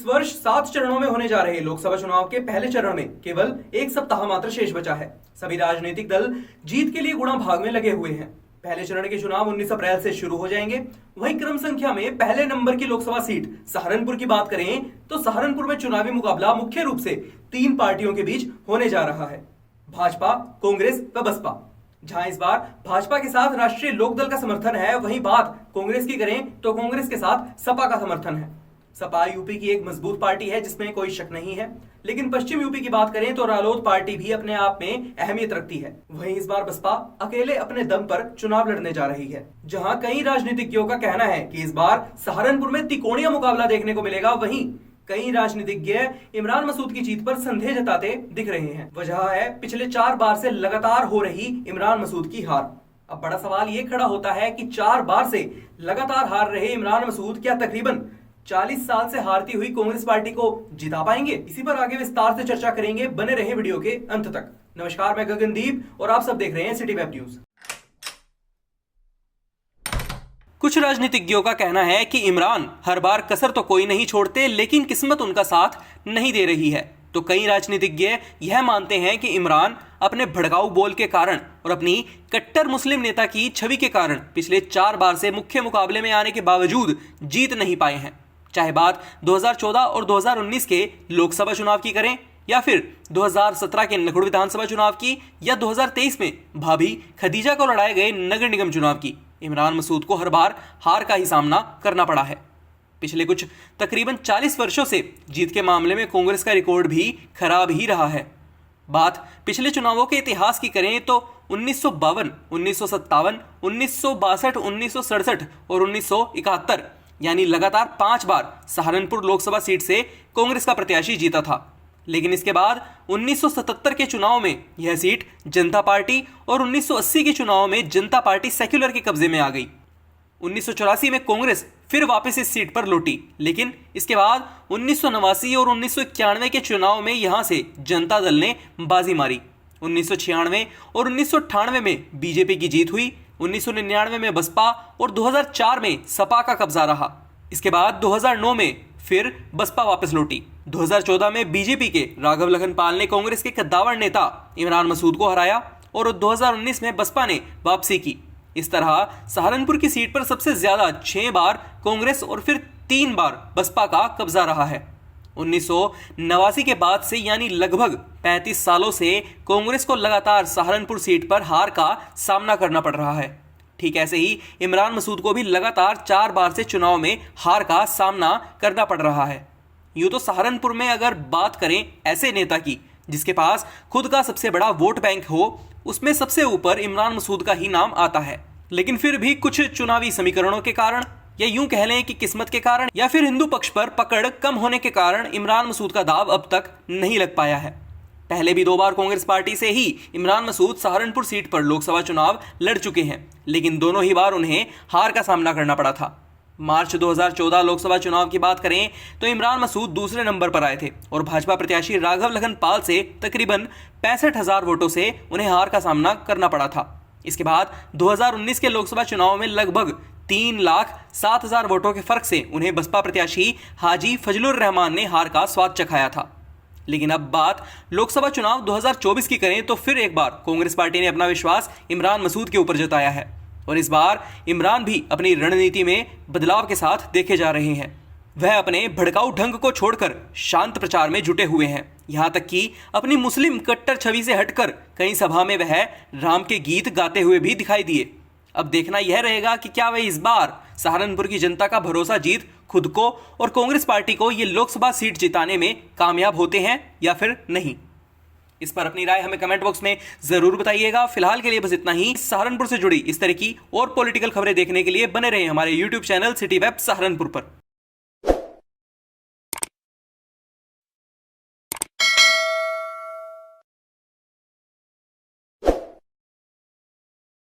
इस वर्ष 7 चरणों में होने जा रहे लोकसभा चुनाव के पहले चरण में केवल एक सप्ताह मात्र शेष बचा है। सभी राजनीतिक दल जीत के लिए गुणा भाग में लगे हुए हैं। पहले चरण के चुनाव 19 अप्रैल से शुरू हो जाएंगे। वहीं क्रम संख्या में पहले नंबर की लोकसभा सीट सहारनपुर की बात करें तो सहारनपुर में चुनावी मुकाबला मुख्य रूप से 3 पार्टियों के बीच होने जा रहा है, भाजपा, कांग्रेस व बसपा। जहां इस बार भाजपा के साथ राष्ट्रीय लोकदल का समर्थन है, वहीं बात कांग्रेस की करें तो कांग्रेस के साथ सपा का समर्थन है। सपा यूपी की एक मजबूत पार्टी है जिसमें कोई शक नहीं है, लेकिन पश्चिम यूपी की बात करें तो रालोद पार्टी भी अपने आप में अहमियत रखती है। वहीं इस बार बसपा अकेले अपने दम पर चुनाव लड़ने जा रही है। जहां कई राजनीतिज्ञों का कहना है कि इस बार सहारनपुर में तिकोणिया मुकाबला देखने को मिलेगा, वहीं कई राजनीतिज्ञ इमरान मसूद की जीत पर संदेह जताते दिख रहे हैं। वजह है पिछले 4 बार से लगातार हो रही इमरान मसूद की हार। अब बड़ा सवाल ये खड़ा होता है कि 4 बार से लगातार हार रहे इमरान मसूद क्या तकरीबन 40 साल से हारती हुई कांग्रेस पार्टी को जिता पाएंगे? इसी पर आगे विस्तार से चर्चा करेंगे, बने रहे वीडियो के अंत तक। नमस्कार, मैं गगनदीप और आप सब देख रहे हैं सिटी वेब न्यूज। कुछ राजनीतिज्ञों का कहना है कि इमरान हर बार कसर तो कोई नहीं छोड़ते, लेकिन किस्मत उनका साथ नहीं दे रही है। तो कई राजनीतिज्ञ यह मानते हैं कि इमरान अपने भड़काऊ बोल के कारण और अपनी कट्टर मुस्लिम नेता की छवि के कारण पिछले 4 बार से मुख्य मुकाबले में आने के बावजूद जीत नहीं पाए हैं। चाहे बात 2014 और 2019 के लोकसभा चुनाव की करें या फिर 2017 के नखुड़ विधानसभा चुनाव की या 2023 में भाभी खदीजा को लड़ाए गए नगर निगम चुनाव की, इमरान मसूद को हर बार हार का ही सामना करना पड़ा है। पिछले कुछ तकरीबन 40 वर्षों से जीत के मामले में कांग्रेस का रिकॉर्ड भी खराब ही रहा है। बात पिछले चुनावों के इतिहास की करें तो 1952, 1957, 1962, 1967 और 1971 यानी लगातार 5 बार सहारनपुर लोकसभा सीट से कांग्रेस का प्रत्याशी जीता था। लेकिन इसके बाद 1977 के चुनाव में यह सीट जनता पार्टी और 1980 के चुनाव में जनता पार्टी सेक्युलर के कब्जे में आ गई। 1984 में कांग्रेस फिर वापस इस सीट पर लौटी, लेकिन इसके बाद 1989 और 1991 के चुनाव में यहां से जनता दल ने बाजी मारी। 1996 और 1998 में बीजेपी की जीत हुई, 1999 में बसपा और 2004 में सपा का कब्जा रहा। इसके बाद 2009 में फिर बसपा वापस लौटी। 2014 में बीजेपी के राघव लखनपाल ने कांग्रेस के कद्दावर नेता इमरान मसूद को हराया और 2019 में बसपा ने वापसी की। इस तरह सहारनपुर की सीट पर सबसे ज्यादा 6 बार कांग्रेस और फिर 3 बार बसपा का कब्जा रहा है। 1989 के बाद से यानी लगभग 35 सालों से कांग्रेस को लगातार सहारनपुर सीट पर हार का सामना करना पड़ रहा है। ठीक ऐसे ही इमरान मसूद को भी लगातार 4 बार से चुनाव में हार का सामना करना पड़ रहा है। यूं तो सहारनपुर में अगर बात करें ऐसे नेता की जिसके पास खुद का सबसे बड़ा वोट बैंक हो, उसमें सबसे ऊपर इमरान मसूद का ही नाम आता है। लेकिन फिर भी कुछ चुनावी समीकरणों के कारण या यूं कह लें कि किस्मत के कारण या फिर हिंदू पक्ष पर पकड़ कम होने के कारण इमरान मसूद का दाव अब तक नहीं लग पाया है। पहले भी 2 बार कांग्रेस पार्टी से ही इमरान मसूद सहारनपुर सीट पर लोकसभा चुनाव लड़ चुके हैं, लेकिन दोनों ही बार उन्हें हार का सामना करना पड़ा था। मार्च 2014 लोकसभा चुनाव की बात करें तो इमरान मसूद दूसरे नंबर पर आए थे और भाजपा प्रत्याशी राघव लखनपाल से तकरीबन 65,000 वोटों से उन्हें हार का सामना करना पड़ा था। इसके बाद 2019 के लोकसभा चुनाव में लगभग 3,07,000 वोटों के फर्क से उन्हें बसपा प्रत्याशी हाजी फजलुर रहमान ने हार का स्वाद चखाया था। लेकिन अब बात लोकसभा चुनाव 2024 की करें तो फिर एक बार कांग्रेस पार्टी ने अपना विश्वास इमरान मसूद के ऊपर जताया है और इस बार इमरान भी अपनी रणनीति में बदलाव के साथ देखे जा रहे हैं। वह अपने भड़काऊ ढंग को छोड़कर शांत प्रचार में जुटे हुए हैं। यहां तक कि अपनी मुस्लिम कट्टर छवि से हटकर कई सभा में वह राम के गीत गाते हुए भी दिखाई दिए। अब देखना यह रहेगा कि क्या वह इस बार सहारनपुर की जनता का भरोसा जीत खुद को और कांग्रेस पार्टी को ये लोकसभा सीट जिताने में कामयाब होते हैं या फिर नहीं। इस पर अपनी राय हमें कमेंट बॉक्स में जरूर बताइएगा। फिलहाल के लिए बस इतना ही। सहारनपुर से जुड़ी इस तरह की और पॉलिटिकल खबरें देखने के लिए बने रहे हमारे YouTube channel city web Saharanpur पर।